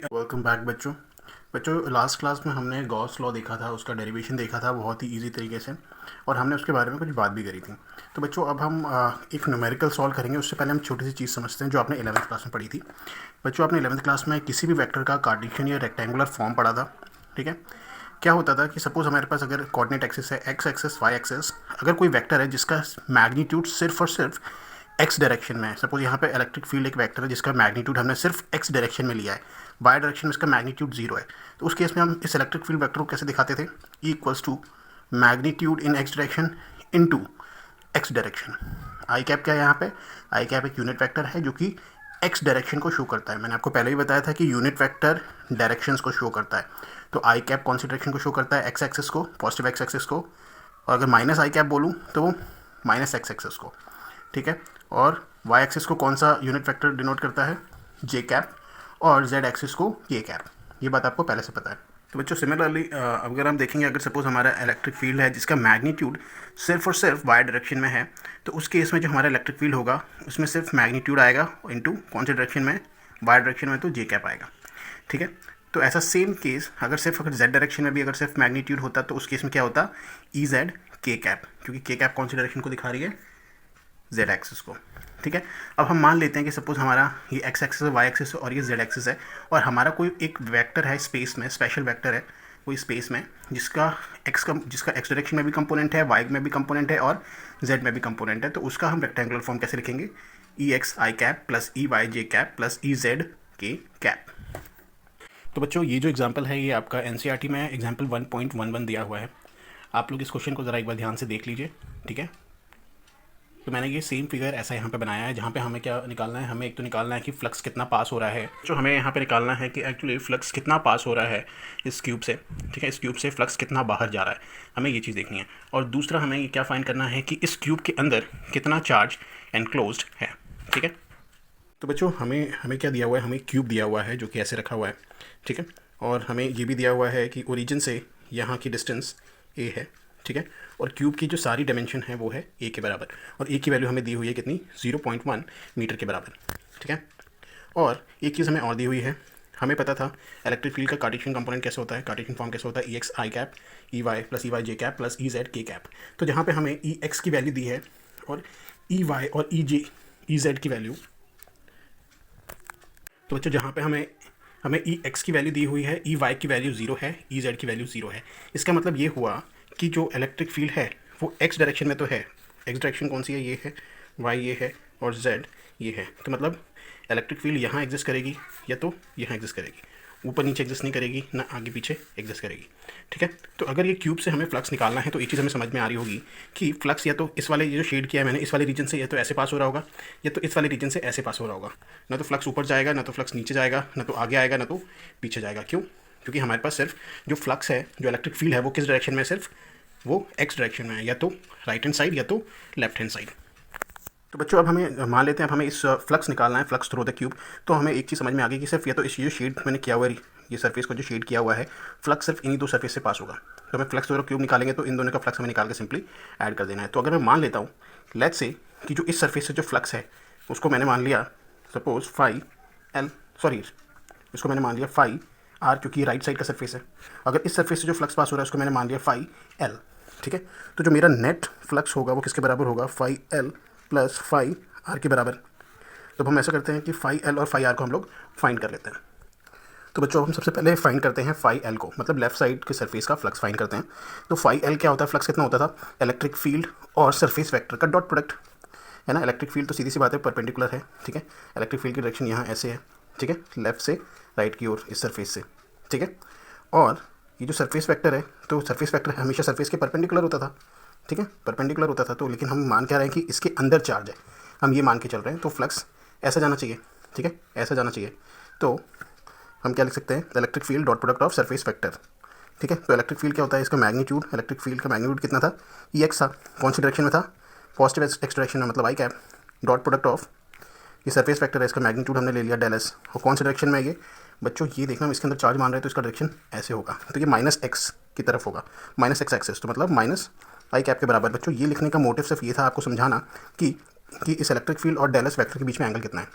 Welcome back बच्चों। Last class में हमने गॉस लॉ देखा था, उसका डेरिवेशन देखा था बहुत ही इजी तरीके से, और हमने उसके बारे में कुछ बात भी करी थी। तो बच्चों अब हम एक न्यूमेरिकल सॉल्व करेंगे। उससे पहले हम छोटी सी चीज़ समझते हैं जो आपने 11th क्लास में पढ़ी थी। बच्चों आपने 11th क्लास में किसी भी वेक्टर का कार्टेशियन या रेक्टेंगुलर फॉर्म पढ़ा था, ठीक है। क्या होता था कि सपोज हमारे पास अगर कोऑर्डिनेट एक्सिस है, एक्स एक्सिस वाई एक्सिस, अगर कोई वेक्टर है जिसका मैग्नीट्यूड सिर्फ और सिर्फ एक्स डायरेक्शन में है। सपोज यहाँ पे इलेक्ट्रिक फील्ड एक वेक्टर है जिसका मैग्नीट्यूड हमने सिर्फ एक्स डायरेक्शन में लिया है, वाई डायरेक्शन में इसका मैग्नीट्यूड जीरो है। तो उस केस में हम इस इलेक्ट्रिक फील्ड वेक्टर को कैसे दिखाते थे? E equals to magnitude in X direction into X direction. I cap क्या है यहाँ पे? आई कैप एक यूनिट वेक्टर है जो कि एक्स डायरेक्शन को शो करता है। मैंने आपको पहले ही बताया था कि यूनिट वेक्टर डायरेक्शंस को शो करता है। तो आई कैप कौन सी डायरेक्शन को शो करता है? एक्स एक्सिस को, पॉजिटिव एक्स एक्सिस को। और अगर माइनस आई कैप बोलूँ तो वो माइनस एक्स एक्सिस को, ठीक है। और वाई एक्सिस को कौन सा यूनिट वेक्टर डिनोट करता है? जे कैप। और जेड एक्सिस को के कैप। ये बात आपको पहले से पता है। तो बच्चों सिमिलरली अगर हम देखेंगे, अगर सपोज हमारा इलेक्ट्रिक फील्ड है जिसका मैग्नीट्यूड सिर्फ और सिर्फ वाई डायरेक्शन में है, तो उस केस में जो हमारा इलेक्ट्रिक फील्ड होगा उसमें सिर्फ मैग्नीट्यूड आएगा इनटू कौन सी डायरेक्शन में? वाई डायरेक्शन में, तो जे कैप आएगा, ठीक है। तो ऐसा सेम केस अगर जेड डायरेक्शन में भी अगर सिर्फ मैग्नीट्यूड होता तो उस केस में क्या होता? ई जेड के कैप, क्योंकि के कैप कौन सी डायरेक्शन को दिखा रही है? जेड एक्सिस को, ठीक है। अब हम मान लेते हैं कि सपोज हमारा ये एक्स एक्सिस है, वाई एक्सिस है और ये जेड एक्सिस है, और हमारा कोई एक वेक्टर है स्पेस में, स्पेशल वेक्टर है कोई स्पेस में जिसका एक्स डायरेक्शन में भी कंपोनेंट है, वाई में भी कंपोनेंट है और जेड में भी कंपोनेंट है। तो उसका हम रेक्टेंगुलर फॉर्म कैसे लिखेंगे? ई X I cap plus E Y J cap plus E Z K cap. तो बच्चों ये जो एग्जाम्पल है ये आपका एनसीईआरटी में एग्जाम्पल 1.11 दिया हुआ है। आप लोग इस क्वेश्चन को ज़रा एक बार ध्यान से देख लीजिए, ठीक है। तो मैंने ये सेम फिगर ऐसा यहाँ पे बनाया है जहाँ पे हमें क्या निकालना है? हमें एक तो निकालना है कि फ्लक्स कितना पास हो रहा है। जो हमें यहाँ पे निकालना है कि एक्चुअली फ्लक्स कितना पास हो रहा है इस क्यूब से, ठीक है। इस क्यूब से फ्लक्स कितना बाहर जा रहा है, हमें ये चीज़ देखनी है। और दूसरा हमें ये क्या फाइंड करना है कि इस क्यूब के अंदर कितना चार्ज एनक्लोज्ड है, ठीक है। तो बच्चों हमें हमें क्या दिया हुआ है? हमें क्यूब दिया हुआ है जो कि ऐसे रखा हुआ है, ठीक है। और हमें ये भी दिया हुआ है कि ओरिजिन से यहाँ की डिस्टेंस ए है, ठीक है। और क्यूब की जो सारी डायमेंशन है वो है ए के बराबर, और ए की वैल्यू हमें दी हुई है कितनी? 0.1 मीटर के बराबर, ठीक है। और एक चीज़ हमें और दी हुई है, हमें पता था इलेक्ट्रिक फील्ड का कार्टेशियन कंपोनेंट कैसे होता है, कार्टेशियन फॉर्म कैसे होता है? E X I cap E Y plus E Y J cap plus E Z K cap. तो जहाँ पे हमें ई एक्स की वैल्यू दी है और ई वाई और ई जेड की वैल्यू, तो बच्चों जहाँ पे हमें हमें ई एक्स की वैल्यू दी हुई है, ई वाई की वैल्यू 0 है, ई जेड की वैल्यू 0 है। इसका मतलब ये हुआ कि जो इलेक्ट्रिक फील्ड है वो एक्स डायरेक्शन में तो है। एक्स डायरेक्शन कौन सी है? ये है, वाई ये है और जेड ये है। तो मतलब इलेक्ट्रिक फील्ड यहाँ एग्जिस्ट करेगी या तो यहाँ एग्जिस्ट करेगी, ऊपर नीचे एग्जिस्ट नहीं करेगी, ना आगे पीछे एग्जिस्ट करेगी, ठीक है। तो अगर ये क्यूब से हमें फ्लक्स निकालना है तो एक चीज़ हमें समझ में आ रही होगी कि फ्लक्स या तो इस वाले ये जो शेड किया है मैंने, इस वाले रीजन से या तो ऐसे पास हो रहा होगा या तो इस वाले रीजन से ऐसे पास हो रहा होगा। ना तो फ्लक्स ऊपर जाएगा, ना तो फ्लक्स नीचे जाएगा, ना तो आगे आएगा, ना तो पीछे जाएगा। क्यों? क्योंकि हमारे पास सिर्फ जो फ्लक्स है, जो इलेक्ट्रिक फील्ड है वो किस डायरेक्शन में है? सिर्फ वो एक्स डायरेक्शन में है, या तो राइट हैंड साइड या तो लेफ्ट हैंड साइड। तो बच्चों अब हमें मान लेते हैं, अब हमें इस फ्लक्स निकालना है, फ्लक्स थ्रू द क्यूब। तो हमें एक चीज़ समझ में आ गई कि सिर्फ या तो इस ये शेड मैंने किया हुआ है, ये सरफेस को जो शेड किया हुआ है, फ्लक्स सिर्फ इन्हीं दो सरफेस से पास होगा। तो हमें फ्लक्स थ्रू द क्यूब निकालेंगे तो इन दोनों का फ्लक्स हमें निकाल के सिंपली ऐड कर देना है। तो अगर मैं मान लेता हूँ, लेट्स से कि जो इस सरफेस से जो फ्लक्स है उसको मैंने मान लिया सपोज इसको मैंने मान लिया फाई आर, क्योंकि राइट साइड का सरफेस है। अगर इस सरफेस से जो फ्लक्स पास हो रहा है उसको मैंने मान लिया फाई एल, ठीक है। तो जो मेरा नेट फ्लक्स होगा वो किसके बराबर होगा? Phi L plus phi R के बराबर। तो हम ऐसा करते हैं कि फाई एल और फाई आर को हम लोग फाइंड कर लेते हैं। तो बच्चों हम सबसे पहले फाइंड करते हैं फाई एल को, मतलब लेफ्ट साइड के सरफेस का फ्लक्स फाइंड करते हैं। तो फाई एल क्या होता है? फ्लक्स कितना होता था? इलेक्ट्रिक फील्ड और सरफेस वेक्टर का डॉट प्रोडक्ट, है ना। इलेक्ट्रिक फील्ड तो सीधी सी बात है परपेंडिकुलर है, ठीक है। इलेक्ट्रिक फील्ड की डायरेक्शन यहाँ ऐसे है, ठीक है, लेफ्ट से राइट की ओर इस सरफेस से, ठीक है। और ये जो सरफेस वेक्टर है, तो सरफेस वेक्टर हमेशा सरफेस के परपेंडिकुलर होता था, ठीक है, परपेंडिकुलर होता था। तो लेकिन हम मान क्या रहे हैं कि इसके अंदर चार्ज है, हम ये मान के चल रहे हैं। तो फ्लक्स ऐसा जाना चाहिए, ठीक है, ऐसा जाना चाहिए। तो हम क्या लिख सकते हैं? Electric field dot product of surface vector, ठीक है। तो इलेक्ट्रिक फील्ड क्या होता है? इसका मैग्नीट्यूड, इलेक्ट्रिक फील्ड का मैग्नीट्यूड कितना था? ई एक्स था। कौन सी डायरेक्शन में था? पॉजिटिव एक्स डायरेक्शन में, मतलब आई कैप। डॉट प्रोडक्ट ऑफ ये सरफेस वेक्टर है, इसका मैग्नीट्यूड हमने ले लिया डेल एस। और कौन सी डायरेक्शन में है ये? बच्चों ये देखना, हम इसके अंदर चार्ज मान रहे हैं तो इसका डायरेक्शन ऐसे होगा, तो ये माइनस एक्स की तरफ होगा, माइनस एक्स एक्सेस, तो मतलब माइनस आई कैप के बराबर। बच्चों ये लिखने का मोटिव सिर्फ ये था आपको समझाना कि इस इलेक्ट्रिक फील्ड और डेल एस वेक्टर के बीच में एंगल कितना है।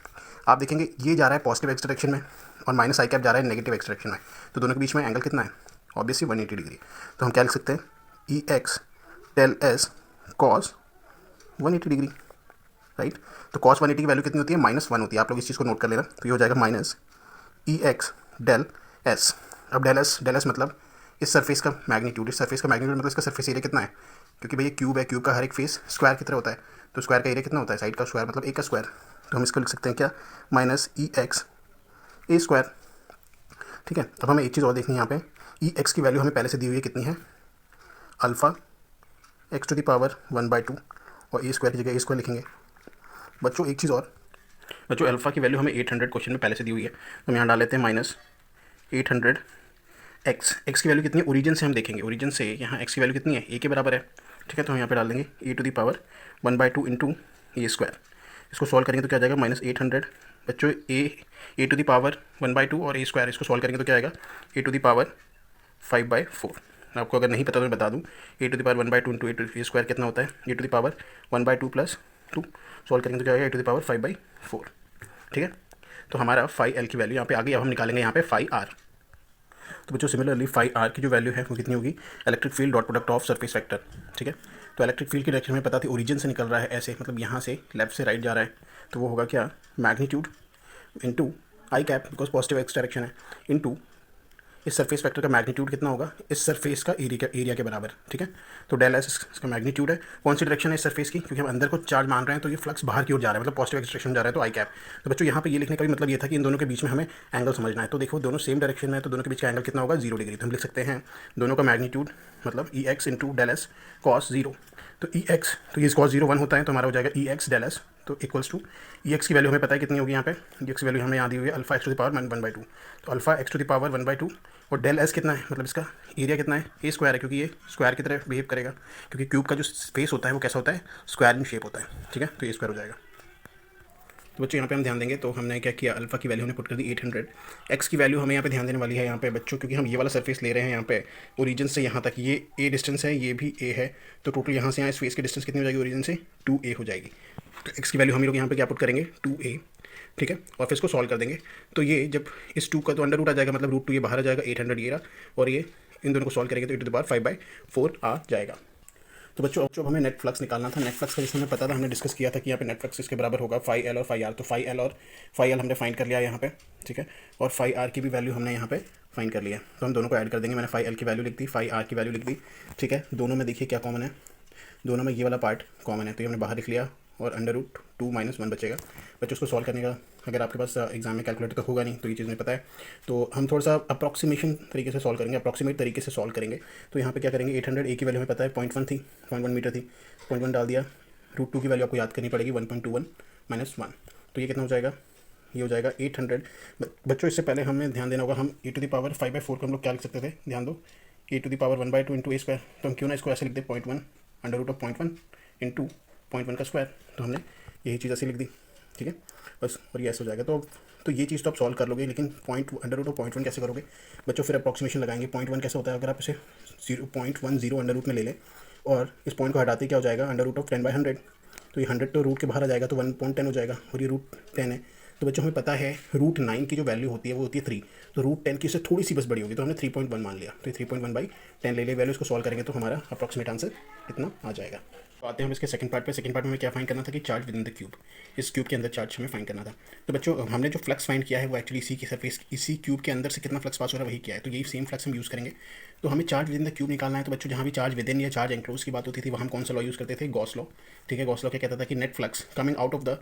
आप देखेंगे ये जा रहा है पॉजिटिव एक्स डायरेक्शन में और माइनस आई कैप जा रहा है नेगेटिव एक्स डायरेक्शन में, तो दोनों के बीच में एंगल कितना है, ऑब्वियसली 180 डिग्री। तो हम क्या लिख सकते हैं, E x del S cos 180 degree, right. तो कॉस 180 की वैल्यू कितनी होती है, -1 होती है। आप लोग इस चीज़ को नोट कर लेना। तो ये हो जाएगा माइनस ई एक्स डेल एस। अब डेल एस मतलब इस सरफेस का मैग्नीट्यूड, इस सरफेस का मैग्नीट्यूड मतलब इसका सरफेस एरिया कितना है, क्योंकि भाई ये क्यूब है, क्यूब का हर एक फेस स्क्वायर की तरह होता है, तो स्क्वायर का एरिया कितना होता है, साइड का स्क्वायर मतलब ए का स्क्वायर। तो हम इसको लिख सकते हैं क्या, माइनस ई एक्स ए स्क्वायर, ठीक है। अब हमें एक चीज़ और देखनी है यहाँ पे, ई एक्स की वैल्यू हमें पहले से दी हुई है कितनी है, alpha X to the power 1/2 और ए स्क्वायर की जगह ए स्क्वायर लिखेंगे। बच्चों एक चीज़ और, बच्चों अल्फ़ा की वैल्यू हमें 800 क्वेश्चन में पहले से दी हुई है, तो हम यहाँ डाल लेते हैं -800 एक्स की वैल्यू कितनी है, ओरिजिन से हम देखेंगे, ओरिजिन से यहाँ एक्स की वैल्यू कितनी है, ए के बराबर है, ठीक है। तो हम यहाँ पे डाल देंगे a to the power 1/2 into a square. इसको सॉल्व करेंगे तो क्या आ जाएगा, -800। बच्चों ए टू द पावर 1/2 और ए स्क्वायर, इसको सॉल्व करेंगे तो क्या आएगा, ए टू द पावर 5/4। आपको अगर नहीं पता तो मैं बता दूँ, a to the power 1/2 into a square कितना होता है, a to the power 1/2 + 2। Solve करेंगे तो क्या आएगा, ए टू द पावर 5/4, ठीक है। तो हमारा फाई एल की वैल्यू यहाँ पे आ गई। अब हम निकालेंगे यहाँ पे फाई आर। तो बच्चों सिमिलरली फाई आर की जो वैल्यू है वो कितनी होगी, electric field dot product of surface vector, ठीक है। तो इलेक्ट्रिक फील्ड की डायरेक्शन में पता थी, ओरिजिन से निकल रहा है ऐसे, मतलब यहाँ से लेफ्ट से राइट जा रहा है, तो वो होगा क्या, magnitude into I cap, because positive x direction है, इंटू इस सरफेस वेक्टर का मैग्नीट्यूड कितना होगा, इस सरफेस का एरिया के बराबर, ठीक है। तो डेल एस इसका मैग्नीट्यूड है, कौन सी डायरेक्शन है इस सरफेस की, क्योंकि हम अंदर को चार्ज मान रहे हैं, तो ये फ्लक्स बाहर की ओर जा रहा है, मतलब पॉजिटिव एक्स डायरेक्शन जा रहा है, तो आई कैप। तो बच्चों यहाँ पे ये लिखने का भी मतलब ये था कि इन दोनों के बीच में हमें एंगल समझना है। तो देखो दोनों सेम डायरेक्शन में है, तो दोनों के बीच का एंगल कितना होगा, 0 डिग्री। तो हम लिख सकते हैं दोनों का मैग्नीट्यूड मतलब E x into del S cos 0। तो ई एक्स, तो ये कॉस 0 1 होता है, तो हमारा हो जाएगा ई एक्स डेल एस, तो इक्वल्स टू ई एक्स की वैल्यू हमें पता है कितनी होगी, यहाँ पे ई एक्स की वैल्यू हमें यहाँ दी हुई है alpha X to the power 1/2। तो alpha X to the power 1/2 और डेल एस कितना है, मतलब इसका एरिया कितना है, ए स्क्वायर है, क्योंकि ये स्क्वायर की तरह बिहेव करेगा, क्योंकि क्यूब का जो स्पेस होता है वो कैसा होता है, स्क्वायर इन शेप होता है, ठीक है। तो ये स्क्वायर हो जाएगा। तो बच्चों यहाँ पे हम ध्यान देंगे, तो हमने क्या किया, अल्फा की वैल्यू हमने पुट कर दी 800, एक्स की वैल्यू हमें यहाँ पे ध्यान देने वाली है यहाँ पे बच्चों, क्योंकि हम ये वाला सरफेस ले रहे हैं यहाँ पे ओरिजिन से यहाँ तक, ये ए डिस्टेंस है, ये भी ए है, तो टोटल यहाँ से यहाँ इस फेस की डिस्टेंस कितनी हो जाएगी ओरिजिन से, 2a हो जाएगी। तो एक्स की वैल्यू हम लोग यहाँ पे क्या पुट करेंगे, 2a, ठीक है। और फिर इसको सॉल्व कर देंगे, तो ये जब इस 2 का तो अंडर रूट आ जाएगा, मतलब √2 ये बाहर आ जाएगा, 800 ये रहा, और ये इन दोनों को सॉल्व करेंगे तो e टू द पावर 5/4 आ जाएगा। तो बच्चों अब हमें नेट फ्लक्स निकालना था। नेट फ्लक्स का जैसे हमें पता था, हमने डिस्कस किया था कि यहाँ पे नेट फ्लक्स इसके बराबर होगा फाई एल और फाई आर। तो फाई एल और फाई एल हमने फाइंड कर लिया यहाँ पे, ठीक है। और फाई आर की भी वैल्यू हमने यहाँ पे फाइंड कर लिया, तो हम दोनों को ऐड कर देंगे। मैंने फाई एल की वैल्यू लिख दी, फाई आर की वैल्यू लिख दी, ठीक है। दोनों में देखिए क्या कॉमन है, दोनों में ये वाला पार्ट कॉमन है, तो ये हमने बाहर लिख लिया, और √2 - 1 बचेगा। बच्चों उसको सॉल्व करने का, अगर आपके पास एग्जाम में कैलकुलेटर तो होगा नहीं, तो ये चीज़ नहीं पता है, तो हम थोड़ा सा अप्रॉक्सीमेशन तरीके से सॉल्व करेंगे, अप्रॉक्सीमेट तरीके से सॉल्व करेंगे। तो यहाँ पे क्या करेंगे, 800 ए की वैल्यू हमें पता है 0.1 थी, 0.1 मीटर थी, 0.1 डाल दिया, √2 की वैल्यू आपको याद करनी पड़ेगी 1.21 - 1, तो ये कितना हो जाएगा, ये हो जाएगा 800। बच्चों इससे पहले हमें ध्यान देना होगा, हम ए टू द पावर 5/4 को हम लोग क्या लिख सकते थे, ध्यान दो, a to the power 1/2 into a square, तो हम क्यों ना इसको ऐसे लिख दे 0.1 √0.1 इंटू 0.1 का स्क्वायर, तो हमने यही चीज़ ऐसे लिख दी, ठीक है बस, और ये ऐसे हो जाएगा। तो ये चीज़ तो आप सॉल्व कर लोगे, लेकिन √0.1 कैसे करोगे बच्चों, फिर अप्रॉक्सीमेशन लगाएंगे। 0.1 कैसे होता है, अगर आप इसे 0.10 अंडर रूट में ले लें और इस पॉइंट को हटाते क्या हो जाएगा, √10/100, तो ये 100 तो रूट के बाहर आ जाएगा, तो 1.10 हो जाएगा, और ये √10 है। तो बच्चों हमें पता है √9 की जो वैल्यू होती है वो होती है 3, तो √10 की इससे थोड़ी सी बस बड़ी होगी, तो हमने 3.1 मान लिया, तो 3.1/10 ले लिया वैल्यू। इसको सॉल्व करेंगे तो हमारा अप्रॉक्सीमेट आंसर इतना आ जाएगा। तो आते हैं हम इसके सेकंड पार्ट पे। सेकंड पार्ट में हमें क्या फाइंड करना था कि charge with in the cube, इस क्यूब के अंदर चार्ज हमें फाइंड करना था। तो बच्चों हमने जो फ्लक्स फाइंड किया है वो एक्चुअली इसी की सरफेस, इसी क्यूब के अंदर से कितना फ्लक्स पास हो रहा है वही किया है, तो यही सेम फ्लक्स हम यूज़ करेंगे। तो हमें charge with in the cube निकालना है। तो बच्चों जहाँ भी चार्ज विद इन या चार्ज एनक्लोज की बात होती थी वहाँ हम कौन सा लॉ यूज़ करते थे, गॉस लॉ, ठीक है। गॉस लॉ क्या कहता था कि net flux coming out of the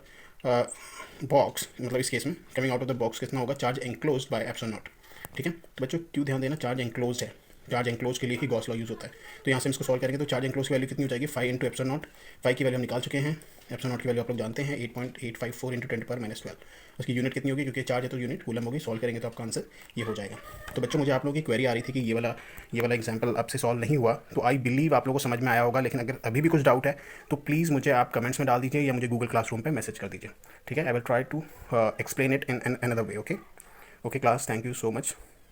box, मतलब इस केस में coming out of the box कितना होगा, charge enclose by epsilon not, ठीक है। तो बच्चों क्यों ध्यान देना, चार्ज एनक्लोज है, चार्ज एनक्लोज के लिए ही गॉस लॉ यूज़ होता है। तो यहाँ से हम इसको सॉल्व करेंगे तो चार्ज एनक्लोज की वैल्यू कितनी हो जाएगी, 5 × एप्सिलॉन नॉट। 5 की वैल्यू हम निकाल चुके हैं, एप्सिलॉन नॉट की वैल्यू आप लोग जानते हैं 8.854 × 10⁻12। उसकी यूनिट कितनी होगी, क्योंकि चार्ज है तो यूनिट कूलम होगी। सॉल्व करेंगे तो आपका आंसर ये हो जाएगा। तो बच्चों मुझे आप लोगों की क्वेरी आ रही थी कि ये वाला एग्जाम्पल आपसे सॉल्व नहीं हुआ, तो आई बिलीव आप लोगों को समझ में आया होगा, लेकिन अगर अभी भी कुछ डाउट है तो प्लीज़ मुझे आप कमेंट्स में डाल दीजिए या मुझे गूगल क्लासरूम पर मैसेज कर दीजिए, ठीक है। I will try to explain it in another way. Okay class, thank you so much.